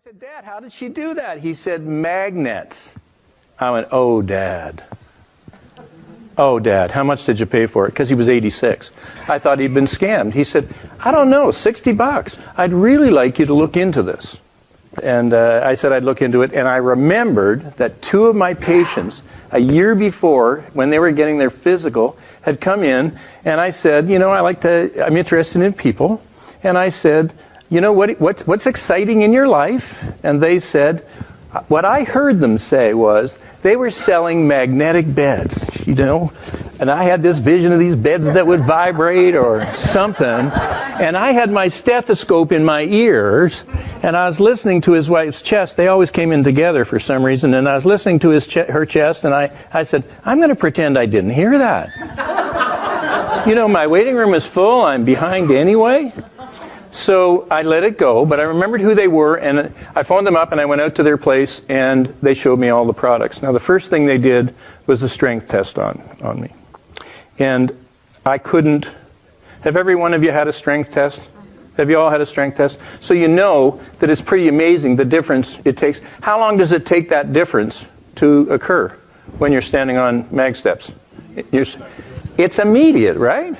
said, Dad, how did she do that? He said, magnets. I went, oh, Dad. Oh, Dad, how much did you pay for it? Because he was 86. I thought he'd been scammed. He said, I don't know, $60. I'd really like you to look into this. And I said I'd look into it. And I remembered that two of my patients, a year before, when they were getting their physical, had come in. And I said, you know, I'm interested in people. And I said, you know, what's exciting in your life? And they said, what I heard them say was, they were selling magnetic beds, you know, and I had this vision of these beds that would vibrate or something, and I had my stethoscope in my ears, and I was listening to his wife's chest. They always came in together for some reason, and I was listening to her chest, and I said, I'm going to pretend I didn't hear that. You know, my waiting room is full. I'm behind anyway. So I let it go, but I remembered who they were, and I phoned them up, and I went out to their place, and they showed me all the products. Now, the first thing they did was a strength test on me. And I couldn't... Have every one of you had a strength test? Have you all had a strength test? So you know that it's pretty amazing the difference it takes. How long does it take that difference to occur when you're standing on mag steps? It's immediate, right?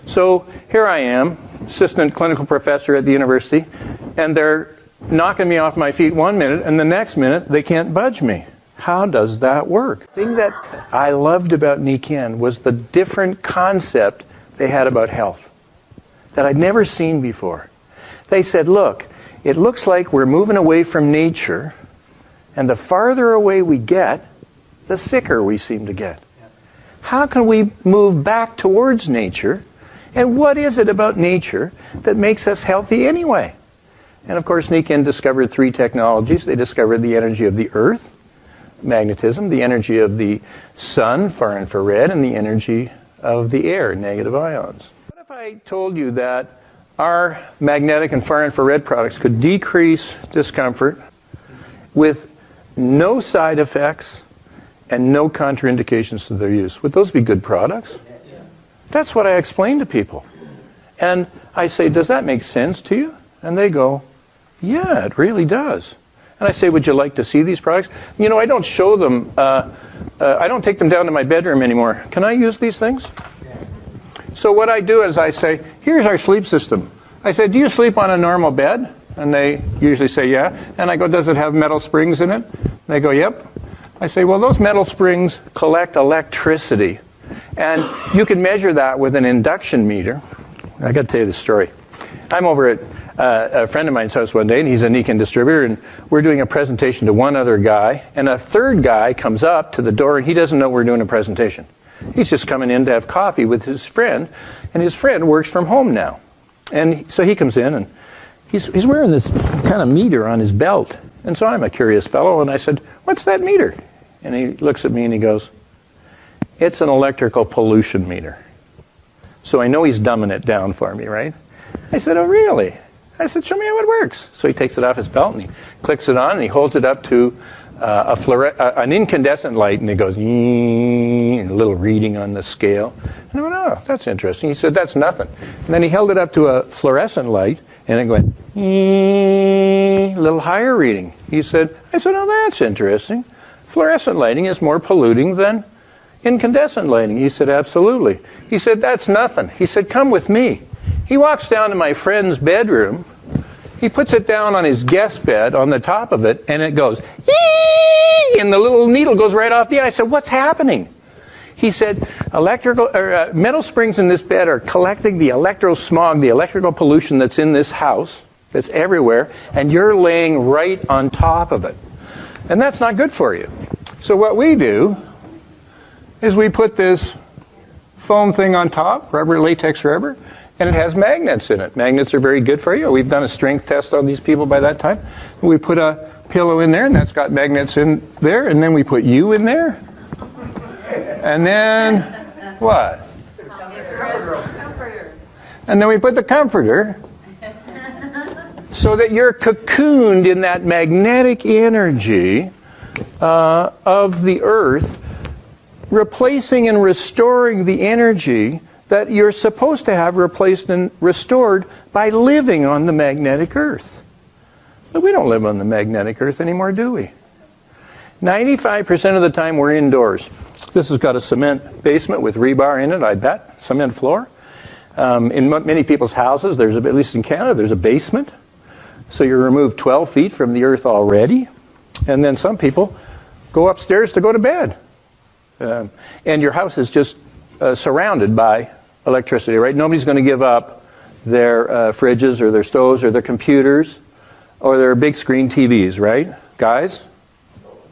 So here I am, assistant clinical professor at the university, and they're knocking me off my feet 1 minute, and the next minute they can't budge me. How does that work? The thing that I loved about Nikken was the different concept they had about health that I'd never seen before. They said, look, it looks like we're moving away from nature, and the farther away we get, the sicker we seem to get. How can we move back towards nature? And what is it about nature that makes us healthy anyway? And of course, Nikken discovered 3 technologies. They discovered the energy of the earth, magnetism, the energy of the sun, far infrared, and the energy of the air, negative ions. What if I told you that our magnetic and far infrared products could decrease discomfort with no side effects and no contraindications to their use? Would those be good products? That's what I explain to people. And I say, does that make sense to you? And they go, yeah, it really does. And I say, would you like to see these products? You know, I don't show them, I don't take them down to my bedroom anymore. Can I use these things? So what I do is I say, here's our sleep system. I say, do you sleep on a normal bed? And they usually say, yeah. And I go, does it have metal springs in it? And they go, yep. I say, well, those metal springs collect electricity. And you can measure that with an induction meter. I got to tell you this story. I'm over at a friend of mine's house one day, and he's a Nikken distributor, and we're doing a presentation to one other guy, and a third guy comes up to the door, and he doesn't know we're doing a presentation. He's just coming in to have coffee with his friend, and his friend works from home now. And so he comes in, and he's wearing this kind of meter on his belt. And so I'm a curious fellow, and I said, what's that meter? And he looks at me, and he goes, it's an electrical pollution meter. So I know he's dumbing it down for me, right? I said, oh, really? I said, show me how it works. So he takes it off his belt, and he clicks it on, and he holds it up to an incandescent light, and it goes, and a little reading on the scale. And I went, oh, that's interesting. He said, that's nothing. And then he held it up to a fluorescent light, and it went, a little higher reading. I said, oh, that's interesting. Fluorescent lighting is more polluting than incandescent lighting. He said, absolutely. He said, that's nothing. He said, come with me. He walks down to my friend's bedroom. He puts it down on his guest bed on the top of it, and it goes, ee! And the little needle goes right off the eye. I said, what's happening? He said, metal springs in this bed are collecting the electrosmog, the electrical pollution that's in this house, that's everywhere, and you're laying right on top of it. And that's not good for you. So what we do is we put this foam thing on top, rubber, latex rubber, and it has magnets in it. Magnets are very good for you. We've done a strength test on these people by that time. We put a pillow in there, and that's got magnets in there, and then we put you in there. And then, what? Comforter. And then we put the comforter so that you're cocooned in that magnetic energy of the earth, replacing and restoring the energy that you're supposed to have replaced and restored by living on the magnetic earth. But we don't live on the magnetic Earth anymore, do we? 95% of the time we're indoors. This has got a cement basement with rebar in it, I bet, cement floor. In many people's houses, at least in Canada, there's a basement. So you're removed 12 feet from the Earth already. And then some people go upstairs to go to bed. And your house is just surrounded by electricity, right? Nobody's going to give up their fridges or their stoves or their computers or their big screen TVs, right? Guys?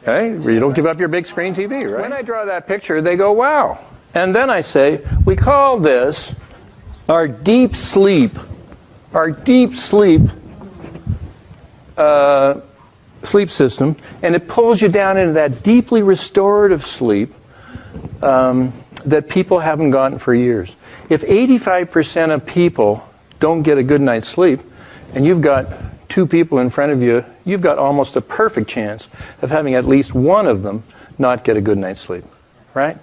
Okay? You don't give up your big screen TV, right? When I draw that picture, they go, wow. And then I say, we call this our deep sleep. Our deep sleep sleep system, and it pulls you down into that deeply restorative sleep that people haven't gotten for years. If 85% of people don't get a good night's sleep, and you've got 2 people in front of you, you've got almost a perfect chance of having at least one of them not get a good night's sleep, right?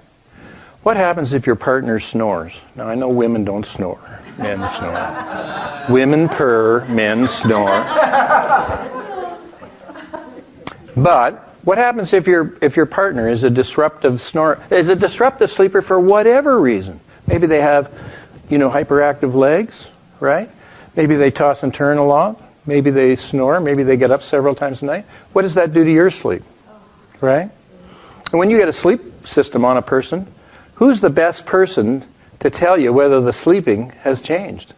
What happens if your partner snores? Now, I know women don't snore. Men snore. Women purr, men snore. But what happens if your partner is a disruptive sleeper for whatever reason? Maybe they have, hyperactive legs, right? Maybe they toss and turn a lot. Maybe they snore. Maybe they get up several times a night. What does that do to your sleep, right? And when you get a sleep system on a person, who's the best person to tell you whether the sleeping has changed?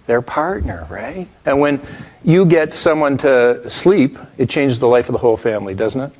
Their partner, right? And when you get someone to sleep, it changes the life of the whole family, doesn't it?